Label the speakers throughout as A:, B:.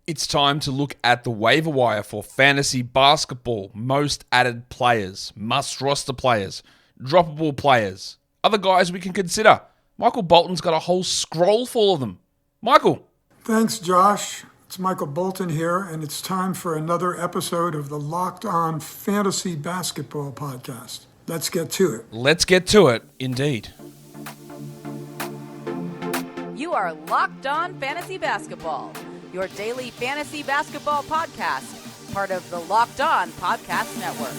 A: It's time to look at the waiver wire for fantasy basketball. Most added players, must roster players, droppable players, other guys we can consider. Michael Bolton's got a whole scroll full of them. Michael.
B: Thanks, Josh. It's Michael Bolton here, and it's time for another episode of the Locked On Fantasy Basketball Podcast. Let's get to it.
A: Let's get to it, indeed.
C: You are Locked On Fantasy Basketball, your daily fantasy basketball podcast, part of the Locked On Podcast Network.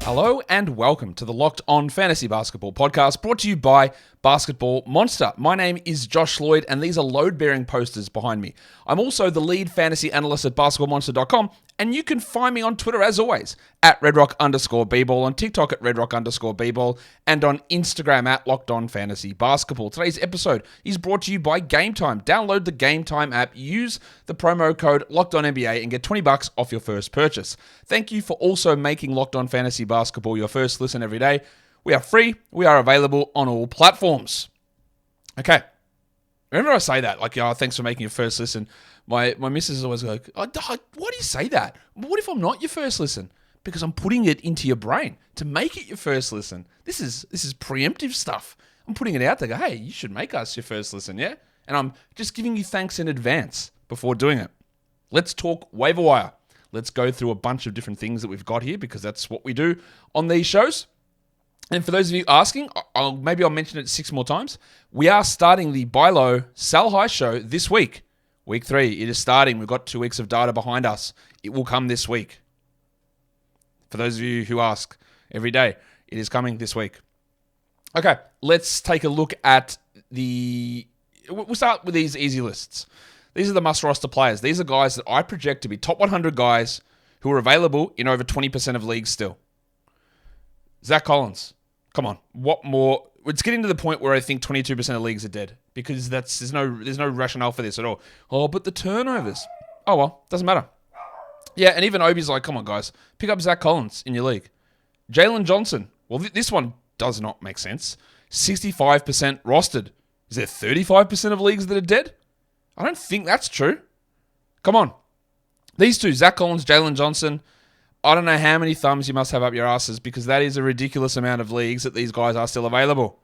A: Hello and welcome to the Locked On Fantasy Basketball Podcast, brought to you by Basketball Monster. My name is Josh Lloyd, and these are load-bearing posters behind me. I'm also the lead fantasy analyst at basketballmonster.com, and you can find me on Twitter, as always, at redrock_bball, on TikTok at redrock_bball, and on Instagram at Locked On Fantasy Basketball. Today's episode is brought to you by Game Time. Download the Game Time app, use the promo code LOCKEDONNBA, and get $20 off your first purchase. Thank you for also making Locked On Fantasy Basketball your first listen every day. We are free. We are available on all platforms. Okay. Remember I say that, like, oh, thanks for making your first listen. My missus is always like, oh, why do you say that? What if I'm not your first listen? Because I'm putting it into your brain to make it your first listen. This is preemptive stuff. I'm putting it out there. Go, hey, you should make us your first listen, yeah? And I'm just giving you thanks in advance before doing it. Let's talk waiver wire. Let's go through a bunch of different things that we've got here because that's what we do on these shows. And for those of you asking, maybe I'll mention it 6 more times. We are starting the Buy Low, Sell High show this week. Week 3, it is starting. We've got 2 weeks of data behind us. It will come this week. For those of you who ask every day, it is coming this week. Okay, let's take a look at we'll start with these easy lists. These are the must roster players. These are guys that I project to be top 100 guys who are available in over 20% of leagues still. Zach Collins. Come on. What more? It's getting to the point where I think 22% of leagues are dead because there's no rationale for this at all. Oh, but the turnovers. Oh, well, doesn't matter. Yeah, and even Obi's like, come on, guys. Pick up Zach Collins in your league. Jalen Johnson. Well, this one does not make sense. 65% rostered. Is there 35% of leagues that are dead? I don't think that's true. Come on. These two, Zach Collins, Jalen Johnson. I don't know how many thumbs you must have up your asses because that is a ridiculous amount of leagues that these guys are still available.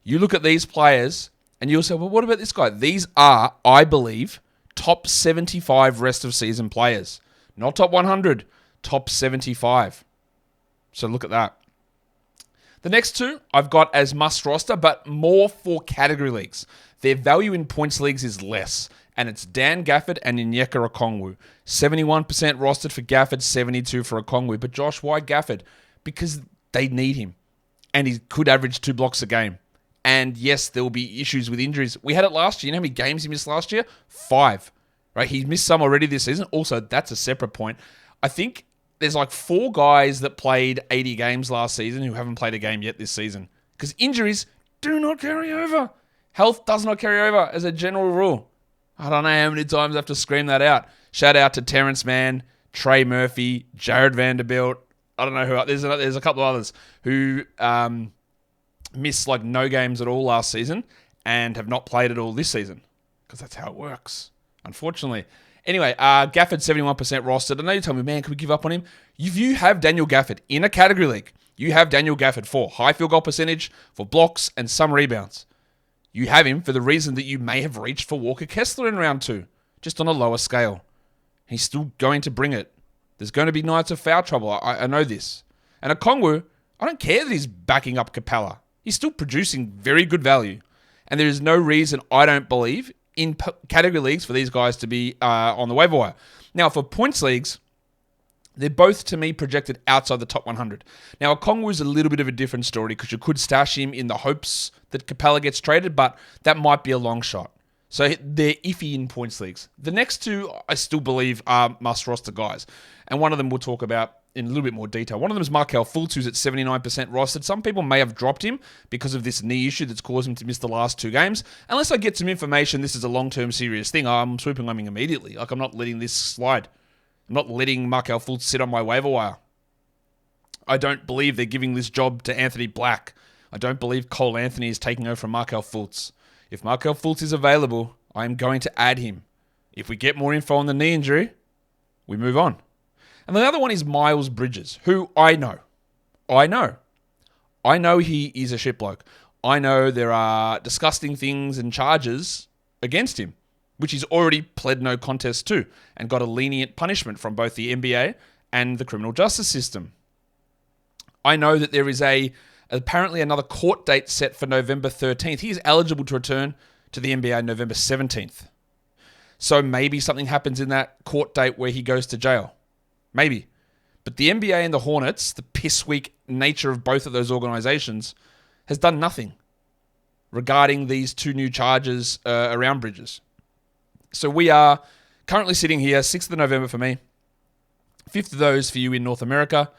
A: You look at these players and you'll say, well, what about this guy? These are, I believe, top 75 rest of season players. Not top 100, top 75. So look at that. The next two I've got as must roster, but more for category leagues. Their value in points leagues is less. And it's Dan Gafford and Onyeka Okongwu. 71% rostered for Gafford, 72% for Okongwu. But Josh, why Gafford? Because they need him. And he could average 2 blocks a game. And yes, there will be issues with injuries. We had it last year. You know how many games he missed last year? 5. Right? He missed some already this season. Also, that's a separate point. I think there's like 4 guys that played 80 games last season who haven't played a game yet this season. Because injuries do not carry over. Health does not carry over as a general rule. I don't know how many times I have to scream that out. Shout out to Terrence Mann, Trey Murphy, Jared Vanderbilt. I don't know who. There's a couple of others who missed like no games at all last season and have not played at all this season because that's how it works, unfortunately. Anyway, Gafford 71% rostered. I know you tell me, man, can we give up on him? If you have Daniel Gafford in a category league, you have Daniel Gafford for high field goal percentage, for blocks, and some rebounds. You have him for the reason that you may have reached for Walker Kessler in round 2, just on a lower scale. He's still going to bring it. There's going to be nights of foul trouble. I know this. And Okongwu, I don't care that he's backing up Capella. He's still producing very good value. And there is no reason, I don't believe, in category leagues for these guys to be on the waiver wire. Now, for points leagues, they're both, to me, projected outside the top 100. Now, Okongwu is a little bit of a different story because you could stash him in the hopes that Capella gets traded, but that might be a long shot. So they're iffy in points leagues. The next two, I still believe, are must-roster guys. And one of them we'll talk about in a little bit more detail. One of them is Markelle Fultz, who's at 79% rostered. Some people may have dropped him because of this knee issue that's caused him to miss the last 2 games. Unless I get some information this is a long-term serious thing, I'm swooping on him immediately. Like, I'm not letting this slide. I'm not letting Markelle Fultz sit on my waiver wire. I don't believe they're giving this job to Anthony Black I don't believe Cole Anthony is taking over from Markelle Fultz. If Markelle Fultz is available, I am going to add him. If we get more info on the knee injury, we move on. And the other one is Miles Bridges, who I know he is a shit bloke. I know there are disgusting things and charges against him, which he's already pled no contest to and got a lenient punishment from both the NBA and the criminal justice system. I know that there is apparently another court date set for November 13th. He is eligible to return to the NBA November 17th. So maybe something happens in that court date where he goes to jail. Maybe. But the NBA and the Hornets, the piss weak nature of both of those organizations, has done nothing regarding these two new charges around Bridges. So we are currently sitting here, 6th of November for me, 5th of those for you in North America,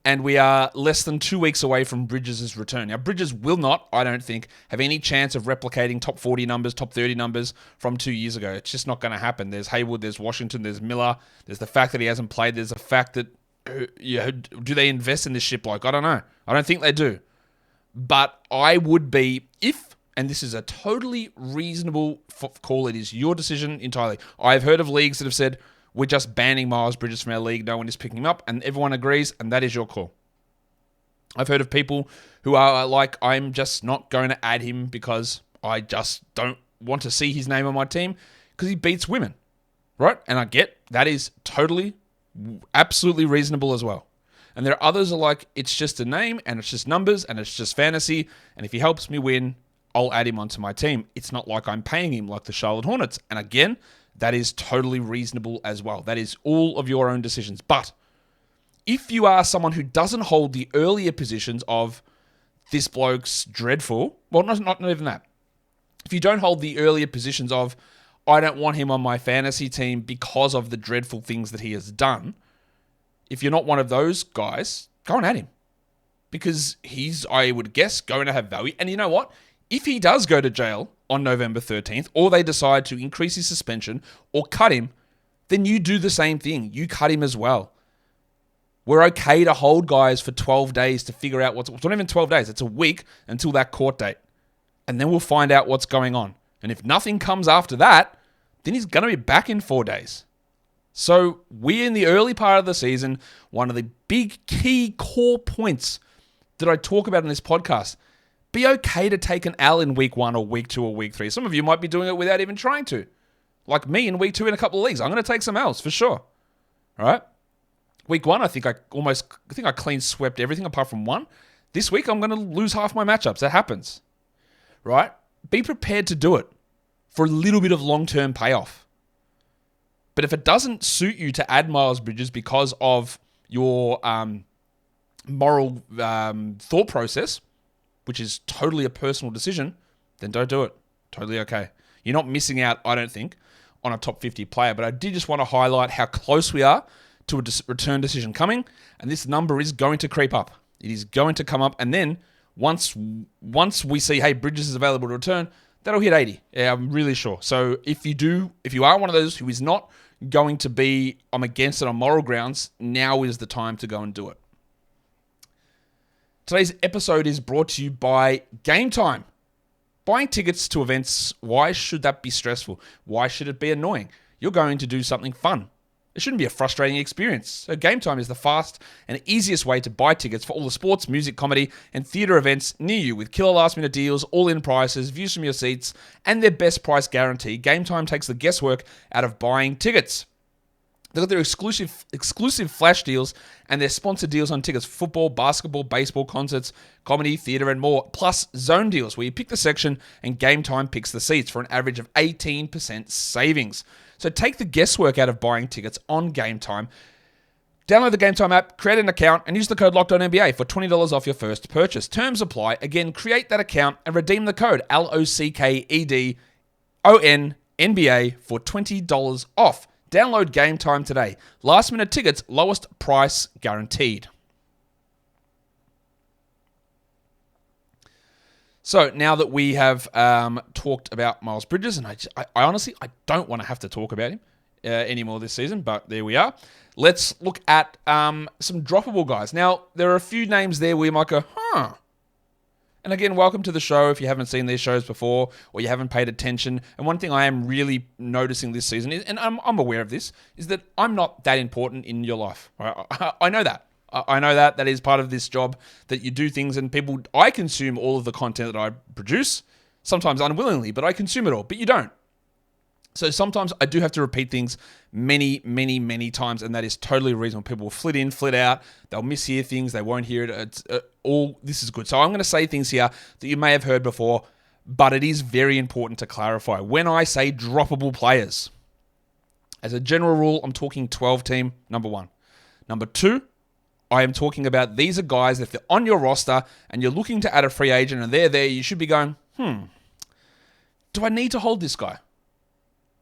A: and we are less than 2 weeks away from Bridges' return. Now, Bridges will not, I don't think, have any chance of replicating top 40 numbers, top 30 numbers from 2 years ago. It's just not going to happen. There's Hayward, there's Washington, there's Miller, there's the fact that he hasn't played, there's the fact that, do they invest in this shit bloke? I don't know. I don't think they do. But I would be, and this is a totally reasonable call, it is your decision entirely. I've heard of leagues that have said, we're just banning Miles Bridges from our league, no one is picking him up, and everyone agrees, and that is your call. I've heard of people who are like, I'm just not going to add him because I just don't want to see his name on my team because he beats women, right? And I get that is totally, absolutely reasonable as well. And there are others who are like, it's just a name, and it's just numbers, and it's just fantasy, and if he helps me win, I'll add him onto my team. It's not like I'm paying him like the Charlotte Hornets. And again, that is totally reasonable as well. That is all of your own decisions. But if you are someone who doesn't hold the earlier positions of this bloke's dreadful, well, not even that. If you don't hold the earlier positions of, I don't want him on my fantasy team because of the dreadful things that he has done, if you're not one of those guys, go and add him. Because he's, I would guess, going to have value. And you know what? If he does go to jail on November 13th, or they decide to increase his suspension or cut him, then you do the same thing. You cut him as well. We're okay to hold guys for 12 days to figure out it's not even 12 days. It's a week until that court date. And then we'll find out what's going on. And if nothing comes after that, then he's going to be back in 4 days. So we're in the early part of the season. One of the big key core points that I talk about in this podcast, be okay to take an L in week 1 or week 2 or week 3. Some of you might be doing it without even trying to. Like me in week 2 in a couple of leagues. I'm going to take some L's for sure. All right. Week 1, I think I clean swept everything apart from one. This week, I'm going to lose half my matchups. That happens. Right? Be prepared to do it for a little bit of long-term payoff. But if it doesn't suit you to add Miles Bridges because of your moral thought process, which is totally a personal decision, then don't do it. Totally okay. You're not missing out, I don't think, on a top 50 player. But I did just want to highlight how close we are to a return decision coming. And this number is going to creep up. It is going to come up. And then once we see, hey, Bridges is available to return, that'll hit 80. Yeah, I'm really sure. So if you are one of those who is not going to be, I'm against it on moral grounds, now is the time to go and do it. Today's episode is brought to you by Game Time. Buying tickets to events, why should that be stressful? Why should it be annoying? You're going to do something fun. It shouldn't be a frustrating experience. So Game Time is the fast and easiest way to buy tickets for all the sports, music, comedy, and theatre events near you with killer last-minute deals, all-in prices, views from your seats, and their best price guarantee. Game Time takes the guesswork out of buying tickets. They've got their exclusive flash deals and their sponsored deals on tickets for football, basketball, baseball, concerts, comedy, theatre, and more. Plus zone deals where you pick the section and Game Time picks the seats for an average of 18% savings. So take the guesswork out of buying tickets on Game Time. Download the Game Time app, create an account, and use the code LOCKEDONNBA for $20 off your first purchase. Terms apply. Again, create that account and redeem the code LOCKEDONNBA for $20 off. Download Game Time today. Last minute tickets, lowest price guaranteed. So now that we have talked about Miles Bridges, and I honestly, I don't want to have to talk about him anymore this season, but there we are. Let's look at some droppable guys. Now, there are a few names there where you might go, And again, welcome to the show if you haven't seen these shows before or you haven't paid attention. And one thing I am really noticing this season is, and I'm aware of this, is that I'm not that important in your life. I know that. I know that. That is part of this job, that you do things and people, I consume all of the content that I produce, sometimes unwillingly, but I consume it all. But you don't. So sometimes I do have to repeat things many, many, many times, and that is totally reasonable. People will flit in, flit out. They'll mishear things. They won't hear it. It's this is good. So I'm going to say things here that you may have heard before, but it is very important to clarify. When I say droppable players, as a general rule, I'm talking 12-team, number one. Number two, I am talking about these are guys that if they're on your roster and you're looking to add a free agent and they're there, you should be going, do I need to hold this guy?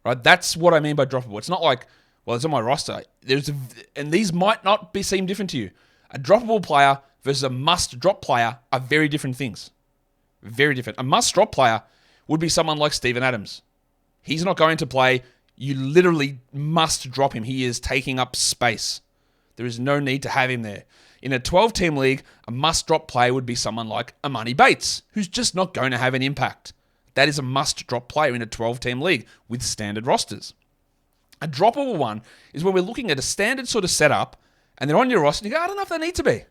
A: Right? That's what I mean by droppable. It's not like, well, it's on my roster. And these might not seem different to you. A droppable player versus a must-drop player are very different things. Very different. A must-drop player would be someone like Steven Adams. He's not going to play. You literally must drop him. He is taking up space. There is no need to have him there. In a 12-team league, a must-drop player would be someone like Amani Bates, who's just not going to have an impact. That is a must-drop player in a 12-team league with standard rosters. A droppable one is when we're looking at a standard sort of setup and they're on your roster and you go, I don't know if they need to be.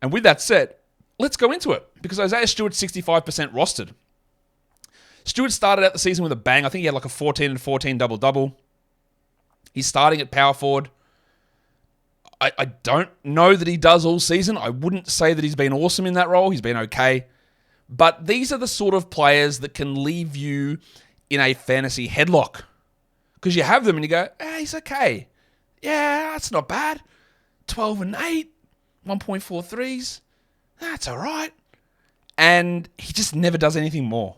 A: And with that said, let's go into it because Isaiah Stewart's 65% rostered. Stewart started out the season with a bang. I think he had like a 14-14 double-double. He's starting at power forward. I don't know that he does all season. I wouldn't say that he's been awesome in that role. He's been okay. But these are the sort of players that can leave you in a fantasy headlock. Because you have them and you go, he's okay. Yeah, that's not bad. 12-8, 1.43s. That's all right. And he just never does anything more.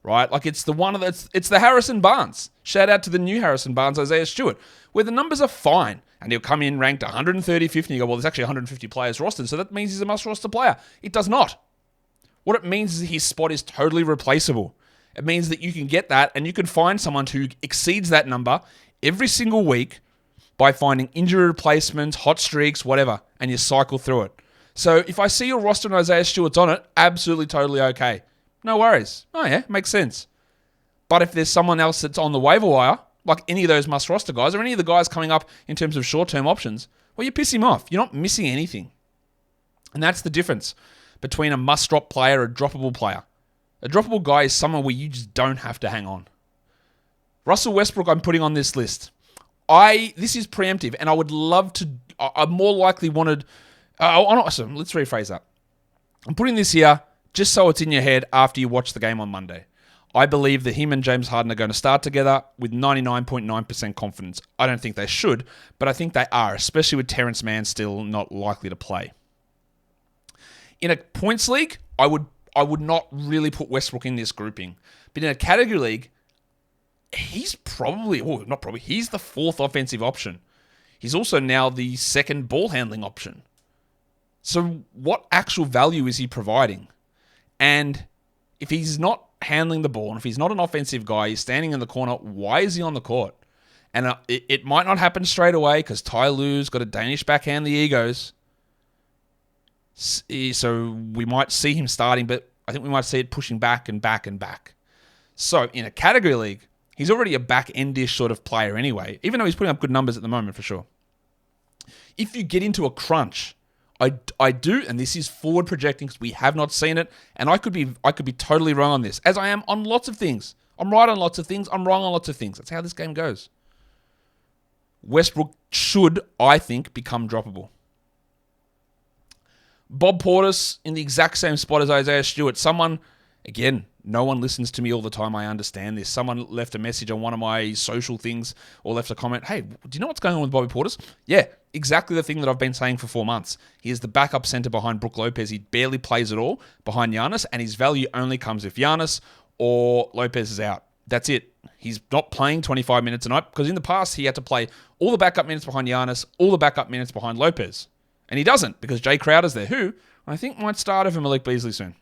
A: Right? Like it's the Harrison Barnes. Shout out to the new Harrison Barnes, Isaiah Stewart, where the numbers are fine. And he'll come in ranked 135th and you go, well, there's actually 150 players rostered, so that means he's a must-roster player. It does not. What it means is that his spot is totally replaceable. It means that you can get that and you can find someone who exceeds that number every single week by finding injury replacements, hot streaks, whatever, and you cycle through it. So if I see your roster and Isaiah Stewart's on it, absolutely, totally okay. No worries. Oh yeah, makes sense. But if there's someone else that's on the waiver wire, like any of those must-roster guys or any of the guys coming up in terms of short-term options, well, you piss him off. You're not missing anything. And that's the difference between a must-drop player and a droppable player. A droppable guy is someone where you just don't have to hang on. Russell Westbrook, I'm putting on this list. This is preemptive, and I would love to... I more likely wanted... let's rephrase that. I'm putting this here just so it's in your head after you watch the game on Monday. I believe that him and James Harden are going to start together with 99.9% confidence. I don't think they should, but I think they are, especially with Terrence Mann still not likely to play. In a points league, I would not really put Westbrook in this grouping. But in a category league, he's he's the fourth offensive option. He's also now the second ball handling option. So what actual value is he providing? And if he's not handling the ball, and if he's not an offensive guy, he's standing in the corner, why is he on the court? And it might not happen straight away because Ty Lue's got a Danish backhand the egos. So we might see him starting, but I think we might see it pushing back and back and back. So in a category league, he's already a back-end-ish sort of player anyway, even though he's putting up good numbers at the moment for sure. If you get into a crunch, I do, and this is forward projecting because we have not seen it, and I could be totally wrong on this, as I am on lots of things. I'm right on lots of things, I'm wrong on lots of things. That's how this game goes. Westbrook should, I think, become droppable. Bob Portis in the exact same spot as Isaiah Stewart. Someone, again, no one listens to me all the time, I understand this. Someone left a message on one of my social things or left a comment, hey, do you know what's going on with Bobby Portis? Yeah, exactly the thing that I've been saying for 4 months. He is the backup center behind Brook Lopez. He barely plays at all behind Giannis, and his value only comes if Giannis or Lopez is out. That's it. He's not playing 25 minutes a night because in the past he had to play all the backup minutes behind Giannis, all the backup minutes behind Lopez. And he doesn't because Jay Crowder's there, who I think might start over Malik Beasley soon.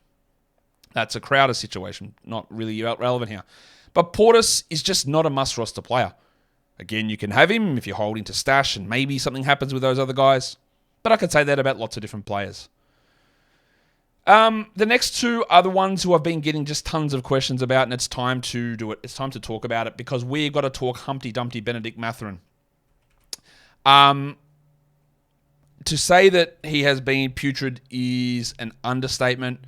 A: That's a Crowder situation, not really relevant here. But Portis is just not a must-roster player. Again, you can have him if you're holding to stash and maybe something happens with those other guys. But I could say that about lots of different players. The next two are the ones who I've been getting just tons of questions about, and it's time to do it. It's time to talk about it because we've got to talk Humpty Dumpty Bennedict Mathurin. To say that he has been putrid is an understatement.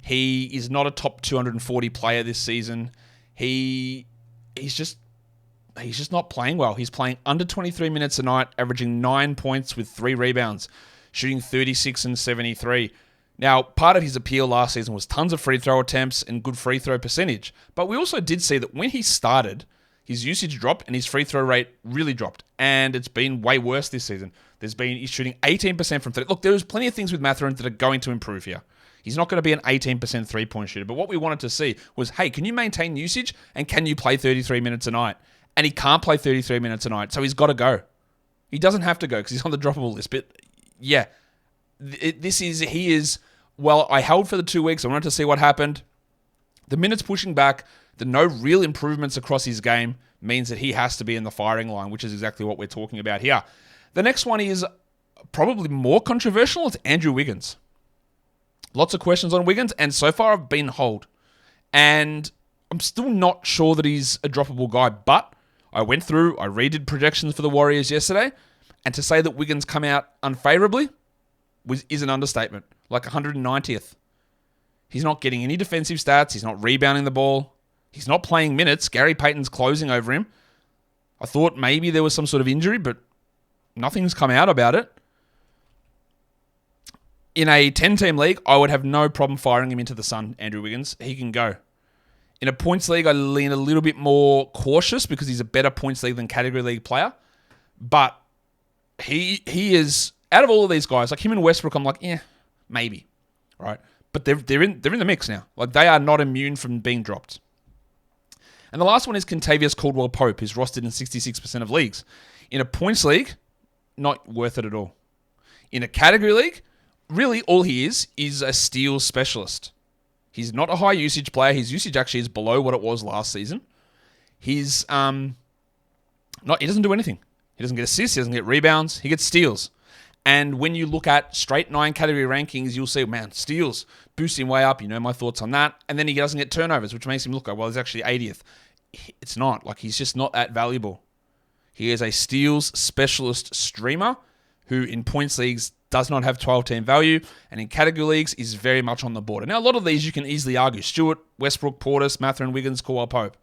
A: He is not a top 240 player this season. He's just not playing well. He's playing under 23 minutes a night, averaging 9 points with 3 rebounds, shooting 36 and 73. Now, part of his appeal last season was tons of free throw attempts and good free throw percentage. But we also did see that when he started, his usage dropped and his free throw rate really dropped. And it's been way worse this season. He's shooting 18% from 3. Look, there's plenty of things with Mathurin that are going to improve here. He's not going to be an 18% three-point shooter. But what we wanted to see was, hey, can you maintain usage and can you play 33 minutes a night? And he can't play 33 minutes a night, so he's got to go. He doesn't have to go because he's on the droppable list. But yeah, he is, well, I held for the 2 weeks. I wanted to see what happened. The minutes pushing back, the no real improvements across his game means that he has to be in the firing line, which is exactly what we're talking about here. The next one is probably more controversial. It's Andrew Wiggins. Lots of questions on Wiggins, and so far I've been hold. And I'm still not sure that he's a droppable guy, but I redid projections for the Warriors yesterday, and to say that Wiggins come out unfavorably is an understatement. Like 190th. He's not getting any defensive stats. He's not rebounding the ball. He's not playing minutes. Gary Payton's closing over him. I thought maybe there was some sort of injury, but nothing's come out about it. In a 10-team league, I would have no problem firing him into the sun, Andrew Wiggins. He can go. In a points league, I lean a little bit more cautious because he's a better points league than category league player. But he is, out of all of these guys, like him and Westbrook, I'm like, maybe, right? But they're in the mix now. Like they are not immune from being dropped. And the last one is Kentavious Caldwell-Pope, who's rostered in 66% of leagues. In a points league, not worth it at all. In a category league, really all he is a steals specialist. He's not a high usage player. His usage actually is below what it was last season. He doesn't do anything. He doesn't get assists, he doesn't get rebounds, he gets steals. And when you look at straight 9 category rankings, you'll see, man, steals boost him way up. You know my thoughts on that. And then he doesn't get turnovers, which makes him look like, well, he's actually 80th. It's not. Like, he's just not that valuable. He is a steals specialist streamer who in points leagues does not have 12-team value, and in category leagues is very much on the border. Now, a lot of these you can easily argue. Stewart, Westbrook, Portis, Mathurin, Wiggins, Caldwell-Pope.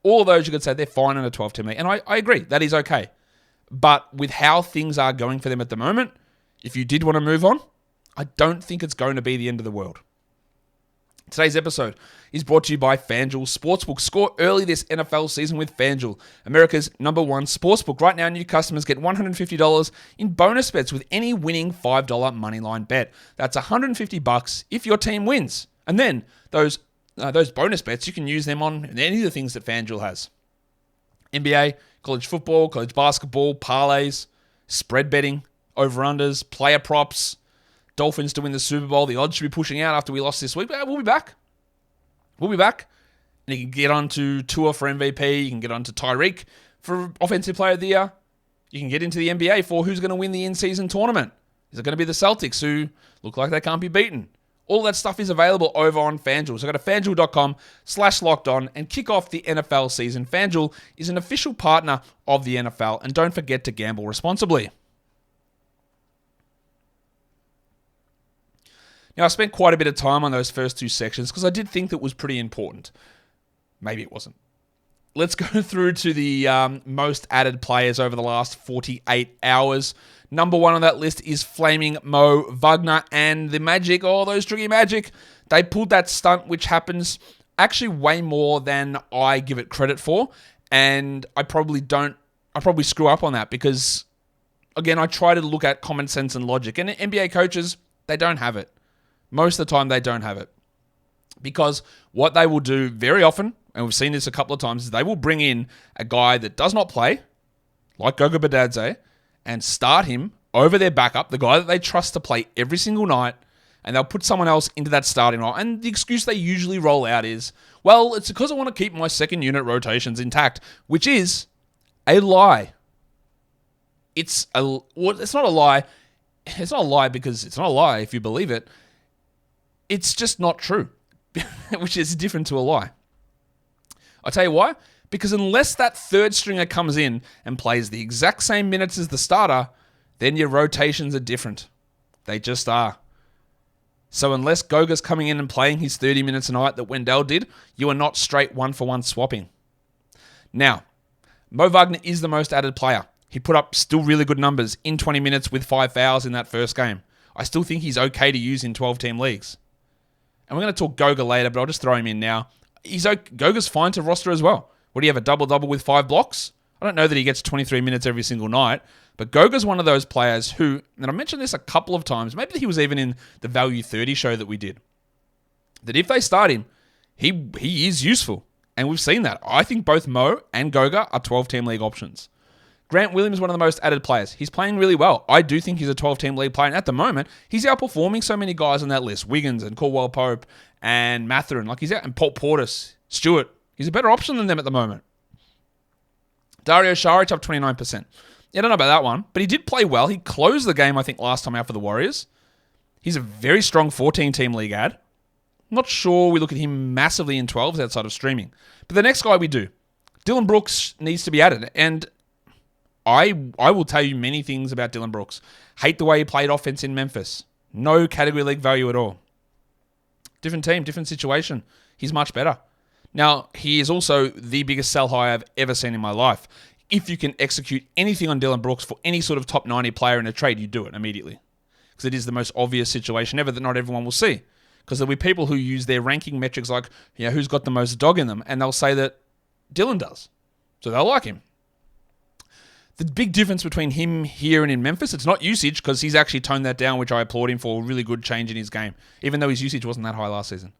A: All of those you could say they're fine in a 12-team league. And I agree. That is okay. But with how things are going for them at the moment, if you did want to move on, I don't think it's going to be the end of the world. Today's episode is brought to you by FanDuel Sportsbook. Score early this NFL season with FanDuel, America's #1 sportsbook. Right now, new customers get $150 in bonus bets with any winning $5 moneyline bet. That's $150 if your team wins. And then those bonus bets, you can use them on any of the things that FanDuel has. NBA, college football, college basketball, parlays, spread betting, over-unders, player props, Dolphins to win the Super Bowl. The odds should be pushing out after we lost this week, but we'll be back. We'll be back. And you can get on to Tua for MVP. You can get on to Tyreek for Offensive Player of the Year. You can get into the NBA for who's going to win the in-season tournament. Is it going to be the Celtics, who look like they can't be beaten? All that stuff is available over on FanDuel. So go to FanDuel.com/lockedon and kick off the NFL season. FanDuel is an official partner of the NFL. And don't forget to gamble responsibly. Now, I spent quite a bit of time on those first two sections because I did think that was pretty important. Maybe it wasn't. Let's go through to the most added players over the last 48 hours. Number 1 on that list is Flaming Mo Wagner and the Magic. Oh, those tricky Magic. They pulled that stunt, which happens actually way more than I give it credit for. And I probably screw up on that because, again, I try to look at common sense and logic. And NBA coaches, they don't have it. Most of the time, they don't have it. Because what they will do very often, and we've seen this a couple of times, is they will bring in a guy that does not play, like Goga Badadze, and start him over their backup, the guy that they trust to play every single night, and they'll put someone else into that starting role. And the excuse they usually roll out is, well, it's because I want to keep my second unit rotations intact, which is a lie. It's not a lie. It's not a lie because it's not a lie if you believe it. It's just not true, which is different to a lie. I'll tell you why. Because unless that third stringer comes in and plays the exact same minutes as the starter, then your rotations are different. They just are. So unless Goga's coming in and playing his 30 minutes a night that Wendell did, you are not straight one-for-one swapping. Now, Mo Wagner is the most added player. He put up still really good numbers in 20 minutes with 5 fouls in that first game. I still think he's okay to use in 12-team leagues. And we're going to talk Goga later, but I'll just throw him in now. Goga's fine to roster as well. Would he have a double-double with 5 blocks? I don't know that he gets 23 minutes every single night, but Goga's one of those players who, and I mentioned this a couple of times, maybe he was even in the Value 30 show that we did, that if they start him, he is useful. And we've seen that. I think both Mo and Goga are 12-team league options. Grant Williams is one of the most added players. He's playing really well. I do think he's a 12-team league player. And at the moment, he's outperforming so many guys on that list. Wiggins and Caldwell Pope and Mathurin. And Paul Portis, Stewart. He's a better option than them at the moment. Dario Saric up 29%. Yeah, I don't know about that one, but he did play well. He closed the game, I think, last time out for the Warriors. He's a very strong 14-team league ad. Not sure we look at him massively in 12s outside of streaming. But the next guy we do, Dylan Brooks needs to be added. And I will tell you many things about Dylan Brooks. Hate the way he played offense in Memphis. No category league value at all. Different team, different situation. He's much better. Now, he is also the biggest sell high I've ever seen in my life. If you can execute anything on Dylan Brooks for any sort of top 90 player in a trade, you do it immediately. Because it is the most obvious situation ever that not everyone will see. Because there'll be people who use their ranking metrics like, who's got the most dog in them, and they'll say that Dylan does. So they'll like him. The big difference between him here and in Memphis, it's not usage, because he's actually toned that down, which I applaud him for. A really good change in his game, even though his usage wasn't that high last season.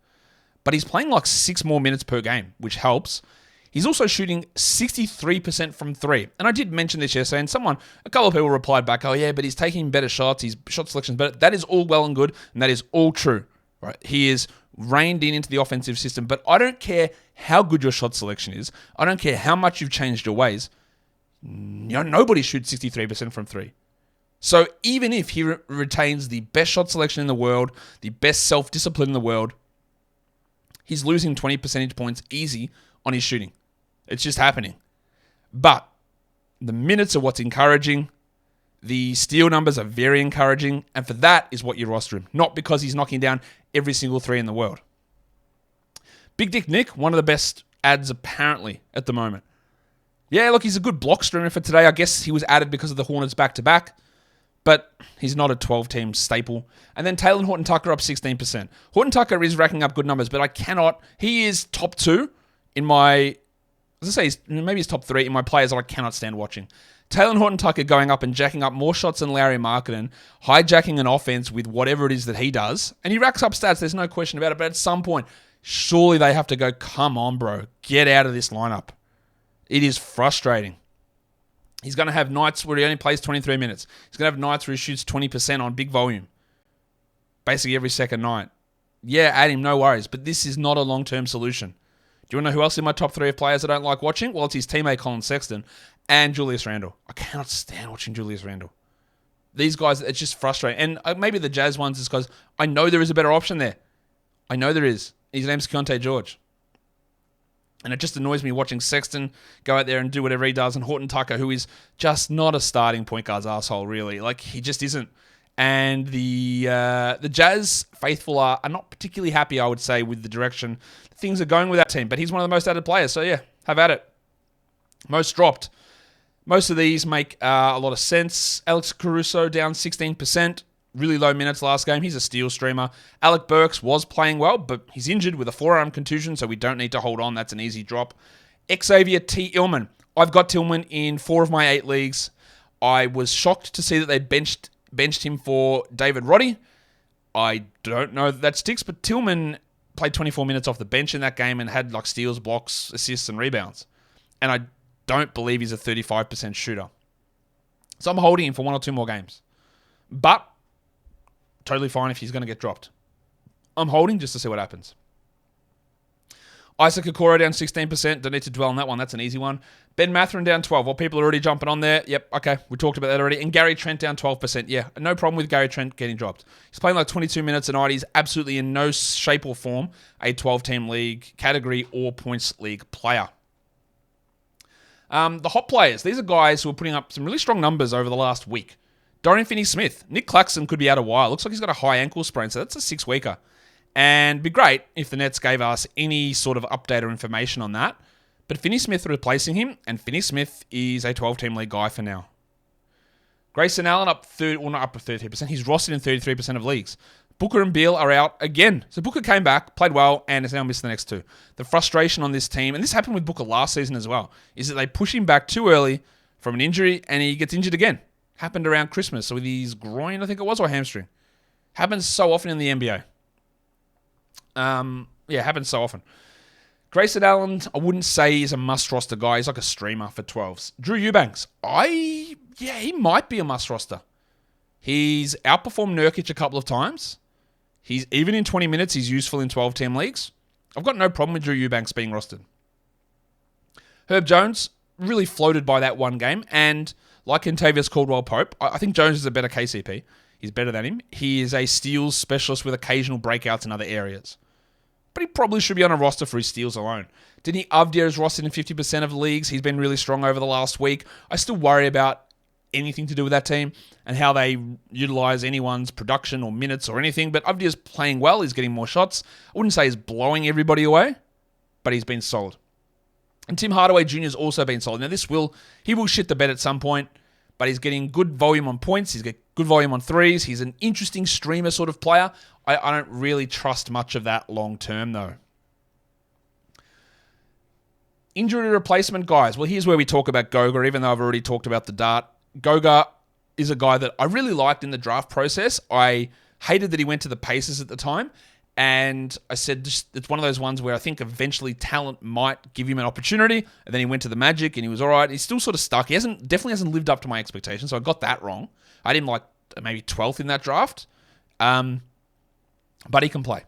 A: But he's playing like 6 more minutes per game, which helps. He's also shooting 63% from 3. And I did mention this yesterday, and a couple of people replied back, oh yeah, but he's taking better shots, his shot selection's better. That is all well and good, and that is all true. Right? He is reined into the offensive system, but I don't care how good your shot selection is. I don't care how much you've changed your ways. Nobody shoots 63% from 3. So even if he retains the best shot selection in the world, the best self-discipline in the world, he's losing 20 percentage points easy on his shooting. It's just happening. But the minutes are what's encouraging. The steal numbers are very encouraging. And for that is what you roster him. Not because he's knocking down every single 3 in the world. Big Dick Nick, one of the best ads apparently at the moment. Yeah, look, he's a good block streamer for today. I guess he was added because of the Hornets back-to-back. But he's not a 12-team staple. And then Taylor Horton-Tucker up 16%. Horton-Tucker is racking up good numbers, but I cannot... He is top 2 in my... maybe he's top 3 in my players that I cannot stand watching. Taylor Horton-Tucker going up and jacking up more shots than Larry Markkinen, hijacking an offense with whatever it is that he does. And he racks up stats, there's no question about it. But at some point, surely they have to go, come on, bro. Get out of this lineup. It is frustrating. He's going to have nights where he only plays 23 minutes. He's going to have nights where he shoots 20% on big volume. Basically every second night. Yeah, add him, no worries. But this is not a long-term solution. Do you want to know who else is in my top 3 of players I don't like watching? Well, it's his teammate Colin Sexton and Julius Randle. I cannot stand watching Julius Randle. These guys, it's just frustrating. And maybe the Jazz ones is because I know there is a better option there. I know there is. His name's Keontae George. And it just annoys me watching Sexton go out there and do whatever he does, and Horton-Tucker, who is just not a starting point guard's asshole, really. Like, he just isn't. And the Jazz faithful are not particularly happy, I would say, with the direction things are going with that team. But he's one of the most added players, so yeah, have at it. Most dropped. Most of these make a lot of sense. Alex Caruso down 16%. Really low minutes last game. He's a steal streamer. Alec Burks was playing well, but he's injured with a forearm contusion, so we don't need to hold on. That's an easy drop. Xavier T. Illman. I've got Tillman in 4 of my 8 leagues. I was shocked to see that they benched him for David Roddy. I don't know that sticks, but Tillman played 24 minutes off the bench in that game and had like steals, blocks, assists, and rebounds. And I don't believe he's a 35% shooter. So I'm holding him for 1 or 2 more games. But totally fine if he's going to get dropped. I'm holding just to see what happens. Isaac Okoro down 16%. Don't need to dwell on that one. That's an easy one. Ben Mathurin down 12. Well, people are already jumping on there. Yep, okay. We talked about that already. And Gary Trent down 12%. Yeah, no problem with Gary Trent getting dropped. He's playing like 22 minutes a night. He's absolutely in no shape or form a 12-team league category or points league player. The hot players. These are guys who are putting up some really strong numbers over the last week. Dorian Finney-Smith. Nick Claxton could be out a while. Looks like he's got a high ankle sprain, so that's a 6-weeker. And it'd be great if the Nets gave us any sort of update or information on that. But Finney-Smith replacing him, and Finney-Smith is a 12-team league guy for now. Grayson Allen not up to 33%. He's rostered in 33% of leagues. Booker and Beal are out again. So Booker came back, played well, and has now missed the next two. The frustration on this team, and this happened with Booker last season as well, is that they push him back too early from an injury, and he gets injured again. Happened around Christmas, so with his groin, I think it was, or hamstring. Happens so often in the NBA. Happens so often. Grayson Allen, I wouldn't say he's a must-roster guy. He's like a streamer for 12s. Drew Eubanks, he might be a must-roster. He's outperformed Nurkic a couple of times. He's even in 20 minutes, he's useful in 12-team leagues. I've got no problem with Drew Eubanks being rostered. Herb Jones, really floated by that one game, and like Kentavious Caldwell-Pope, I think Jones is a better KCP. He's better than him. He is a steals specialist with occasional breakouts in other areas. But he probably should be on a roster for his steals alone. Denny Avdia is rostered in 50% of leagues. He's been really strong over the last week. I still worry about anything to do with that team and how they utilize anyone's production or minutes or anything. But Avdia's playing well. He's getting more shots. I wouldn't say he's blowing everybody away, but he's been solid. And Tim Hardaway Jr. has also been solid. Now, he will shit the bed at some point, but he's getting good volume on points. He's got good volume on threes. He's an interesting streamer sort of player. I don't really trust much of that long term, though. Injury replacement guys. Well, here's where we talk about Goga, even though I've already talked about the dart. Goga is a guy that I really liked in the draft process. I hated that he went to the Pacers at the time. And I said, it's one of those ones where I think eventually talent might give him an opportunity. And then he went to the Magic and he was all right. He's still sort of stuck. He definitely hasn't lived up to my expectations. So I got that wrong. I had him like maybe 12th in that draft. But he can play.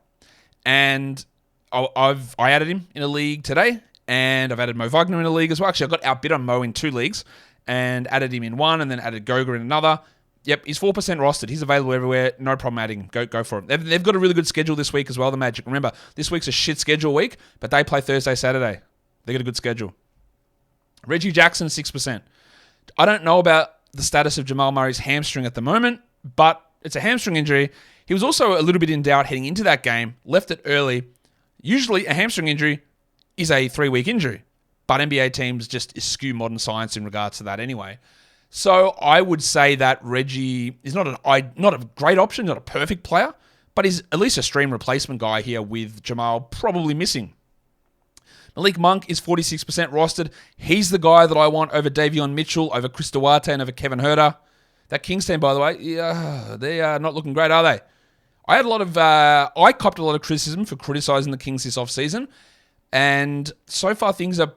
A: And I added him in a league today. And I've added Mo Wagner in a league as well. Actually, I got outbid on Mo in 2 leagues. And added him in one and then added Goga in another. Yep, he's 4% rostered. He's available everywhere. No problem adding him. Go for it. They've got a really good schedule this week as well, the Magic. Remember, this week's a shit schedule week, but they play Thursday, Saturday. They got a good schedule. Reggie Jackson, 6%. I don't know about the status of Jamal Murray's hamstring at the moment, but it's a hamstring injury. He was also a little bit in doubt heading into that game, left it early. Usually, a hamstring injury is a 3-week injury, but NBA teams just eschew modern science in regards to that anyway. So I would say that Reggie is not a great option, not a perfect player, but he's at least a stream replacement guy here with Jamal probably missing. Malik Monk is 46% rostered. He's the guy that I want over Davion Mitchell, over Chris Duarte, and over Kevin Huerter. That Kings team, by the way, they are not looking great, are they? I copped a lot of criticism for criticizing the Kings this offseason, and so far things are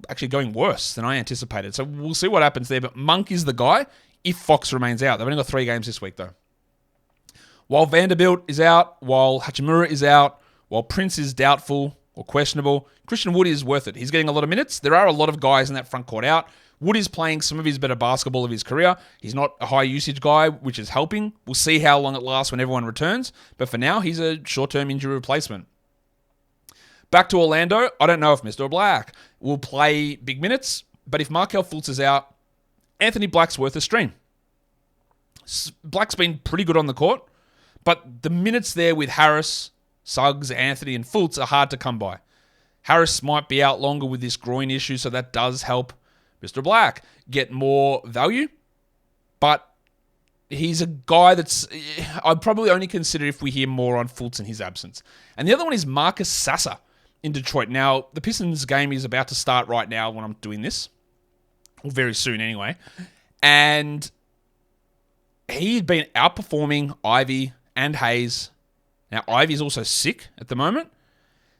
A: actually going worse than I anticipated. So we'll see what happens there. But Monk is the guy if Fox remains out. They've only got 3 games this week, though. While Vanderbilt is out, while Hachimura is out, while Prince is doubtful or questionable, Christian Wood is worth it. He's getting a lot of minutes. There are a lot of guys in that front court out. Wood is playing some of his better basketball of his career. He's not a high usage guy, which is helping. We'll see how long it lasts when everyone returns. But for now, he's a short-term injury replacement. Back to Orlando, I don't know if Mr. Black will play big minutes, but if Markelle Fultz is out, Anthony Black's worth a stream. Black's been pretty good on the court, but the minutes there with Harris, Suggs, Anthony, and Fultz are hard to come by. Harris might be out longer with this groin issue, so that does help Mr. Black get more value, but he's a guy I'd probably only consider if we hear more on Fultz in his absence. And the other one is Marcus Sasser in Detroit. Now, the Pistons game is about to start right now when I'm doing this, or very soon anyway, and he'd been outperforming Ivy and Hayes. Now, Ivy's also sick at the moment.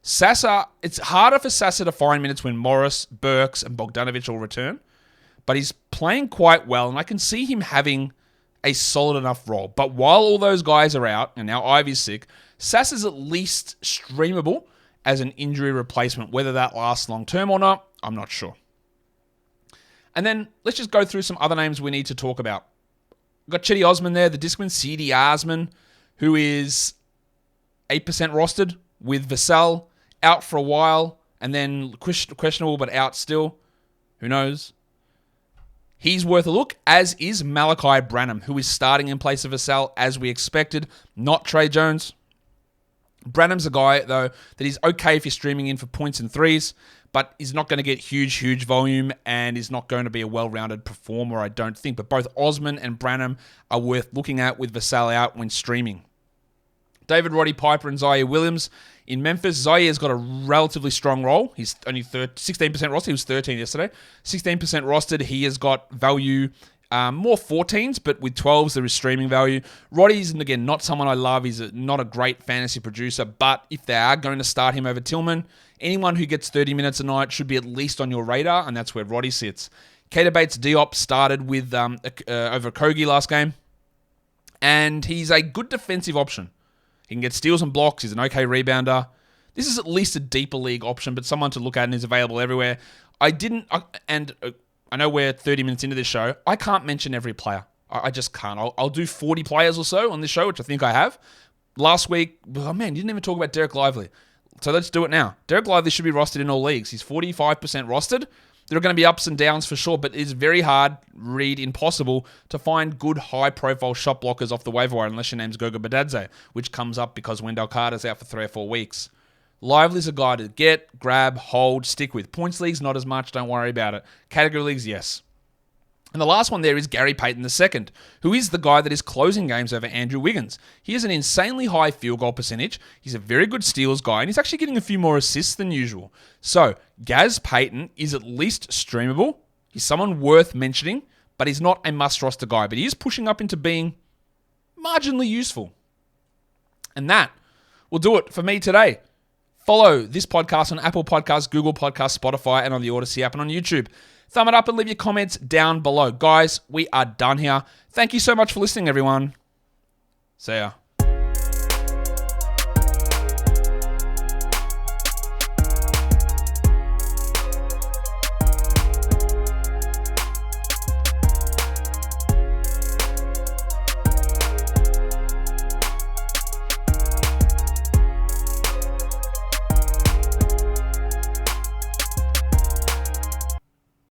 A: Sasser, it's harder for Sasser to find minutes when Morris, Burks, and Bogdanovic all return, but he's playing quite well, and I can see him having a solid enough role. But while all those guys are out, and now Ivy's sick, Sasser's at least streamable, as an injury replacement. Whether that lasts long term or not, I'm not sure. And then let's just go through some other names we need to talk about. We've got Chetty Osman there, the discman, C.D. Osman, who is 8% rostered with Vassell out for a while and then questionable but out still. Who knows? He's worth a look, as is Malachi Branham, who is starting in place of Vassell as we expected, not Trey Jones. Branham's a guy, though, that is okay if you're streaming in for points and threes, but is not going to get huge volume and is not going to be a well-rounded performer, I don't think. But both Osman and Branham are worth looking at with Vassell out when streaming. David Roddy Piper and Zaire Williams in Memphis. Zaire's got a relatively strong role. He's only 16% rostered. He was 13 yesterday. 16% rostered. He has got value, more 14s, but with 12s there is streaming value. Roddy's, and again, not someone I love. He's not a great fantasy producer, but if they are going to start him over Tillman, anyone who gets 30 minutes a night should be at least on your radar, and that's where Roddy sits. Kater Bates Diop started with over Kogi last game, and he's a good defensive option. He can get steals and blocks. He's an okay rebounder. This is at least a deeper league option, but someone to look at and is available everywhere. I know we're 30 minutes into this show. I can't mention every player. I just can't. I'll do 40 players or so on this show, which I think I have. Last week, oh man, you didn't even talk about Derek Lively. So let's do it now. Derek Lively should be rostered in all leagues. He's 45% rostered. There are going to be ups and downs for sure, but it's very hard, impossible, to find good high-profile shot blockers off the waiver wire unless your name's Goga Badadze, which comes up because Wendell Carter's out for 3 or 4 weeks. Lively's a guy to get, grab, hold, stick with. Points leagues, not as much. Don't worry about it. Category leagues, yes. And the last one there is Gary Payton II, who is the guy that is closing games over Andrew Wiggins. He has an insanely high field goal percentage. He's a very good steals guy, and he's actually getting a few more assists than usual. So, Gaz Payton is at least streamable. He's someone worth mentioning, but he's not a must-roster guy. But he is pushing up into being marginally useful. And that will do it for me today. Follow this podcast on Apple Podcasts, Google Podcasts, Spotify, and on the Odyssey app and on YouTube. Thumb it up and leave your comments down below. Guys, we are done here. Thank you so much for listening, everyone. See ya.